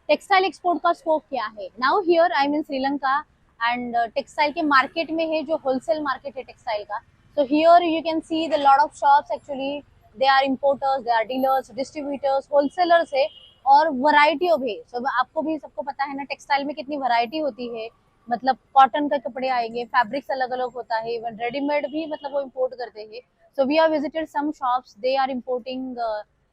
Textile export का scope क्या है। Now here I am in Sri Lanka and textile के मार्केट में है जो होलसेल मार्केट है टेक्सटाइल का। So here you can see the lot of shops actually, they are importers, they are dealers, distributors, wholesalers है और वैरायटी ऑफ है। सो आपको भी सबको पता है ना टेक्सटाइल में कितनी वैरायटी होती है। मतलब कॉटन का कपड़े आएंगे, फैब्रिक्स अलग अलग होता है, इवन रेडीमेड भी मतलब वो इम्पोर्ट करते हैं। So we are visited some shops, they are importing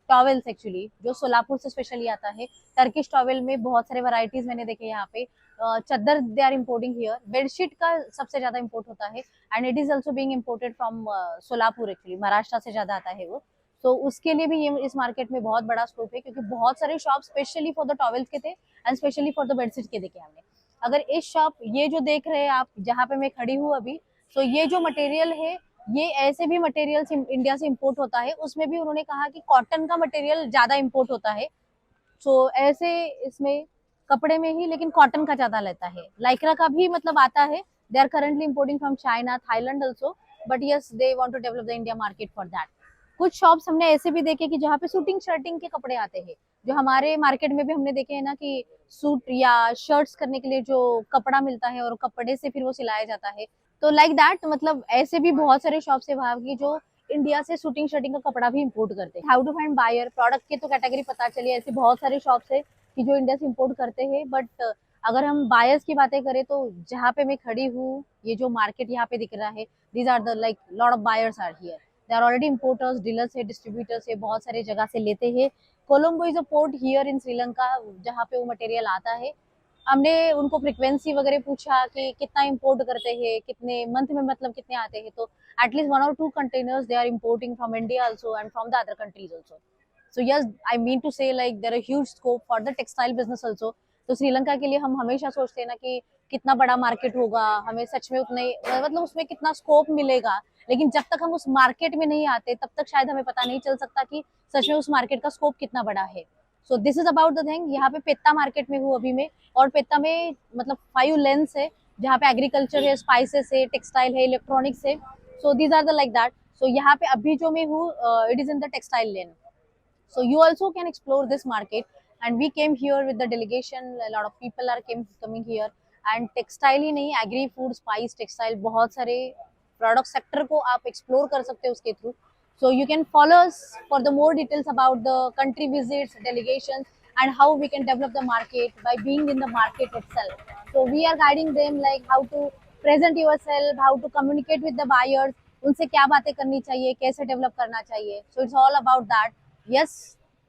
towels actually, जो सोलापुर से स्पेशली आता है। टर्किश टॉवेल में बहुत सारे वैरायटीज मैंने देखे यहाँ पे। चादर they are importing here, bedsheet का सबसे ज्यादा इम्पोर्ट होता है and it is also being imported from Solapur actually, Maharashtra से ज्यादा आता है वो। तो उसके लिए भी ये इस मार्केट में बहुत बड़ा स्कोप है क्योंकि बहुत सारे shop specially for the towels के थे and specially for the bedsheet के देखे हमने। अगर इस शॉप ये जो देख रहे हैं आप जहाँ पे मैं खड़ी हूँ अभी, तो ये जो मटेरियल है ये ऐसे भी मटेरियल इंडिया से इम्पोर्ट होता है, उसमें भी उन्होंने कहा कि कॉटन का मटेरियल ज्यादा इम्पोर्ट होता है। सो ऐसे इसमें कपड़े में ही लेकिन कॉटन का ज्यादा लेता है। लाइक्रा का भी मतलब आता है, they are currently importing from China, Thailand also, but yes they want to develop the India market for that. कुछ शॉप्स हमने ऐसे भी देखे कि जहाँ पे शूटिंग शर्टिंग के कपड़े आते हैं, जो हमारे मार्केट में भी हमने देखे हैं ना कि सूट या शर्ट्स करने के लिए जो कपड़ा मिलता है और कपड़े से फिर वो सिलाया जाता है। तो लाइक दैट मतलब ऐसे भी बहुत सारे शॉप्स है वहां की जो इंडिया से शूटिंग शर्टिंग का कपड़ा भी इंपोर्ट करते हैं। How to find buyer, product की तो कैटेगरी पता चली, ऐसे बहुत सारे शॉप्स है कि जो इंडिया से इंपोर्ट करते हैं। बट अगर हम बायर्स की बातें करें तो जहाँ पे मैं खड़ी हूँ, ये जो मार्केट यहाँ पे दिख रहा है, these are the like lot of buyers are here. They are already importers, dealers है, डिस्ट्रीब्यूटर्स है, बहुत सारे जगह से लेते हैं। Colombo is a port here in Sri Lanka जहाँ पे वो मटेरियल आता है। हमने उनको फ्रिक्वेंसी वगैरह पूछा कि कितना इंपोर्ट करते हैं, कितने मंथ में मतलब कितने आते हैं, तो at least 1 or 2 containers they are importing from India also and from the other countries also. So yes, I mean to say like there are huge scope for the textile business also. तो श्रीलंका के लिए हम हमेशा सोचते हैं ना कि कितना बड़ा मार्केट होगा, हमें सच में उतने मतलब उसमें कितना स्कोप मिलेगा, लेकिन जब तक हम उस मार्केट में नहीं आते तब तक शायद हमें पता नहीं चल सकता कि सच में उस मार्केट का स्कोप कितना बड़ा है। So this is about the thing. यहाँ पे पेत्ता मार्केट में हूँ अभी मैं, और पेत्ता में मतलब 5 लेन्स है जहाँ पे एग्रीकल्चर है, स्पाइसेस है, टेक्सटाइल है, इलेक्ट्रॉनिक्स है। So these are the like that. So यहाँ पे अभी जो मैं हूँ, it is in the textile lane. So you also can explore this market, and we came here with the delegation. A lot of people are coming here, and textile ही नहीं, agri food, spice, textile, बहुत सारे product sector को आप explore कर सकते हो उसके through. So you can follow us for the more details about the country visits, delegations, and how we can develop the market by being in the market itself. So we are guiding them like how to present yourself, how to communicate with the buyers, उनसे क्या बातें करनी चाहिए, कैसे develop करना चाहिए. So it's all about that. Yes,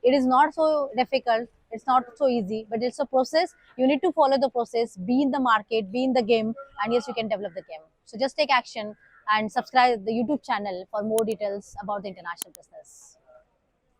it is not so difficult, it's not so easy, but it's a process. You need to follow the process, be in the market, be in the game, and yes, you can develop the game. So just take action and subscribe the YouTube channel for more details about the international business.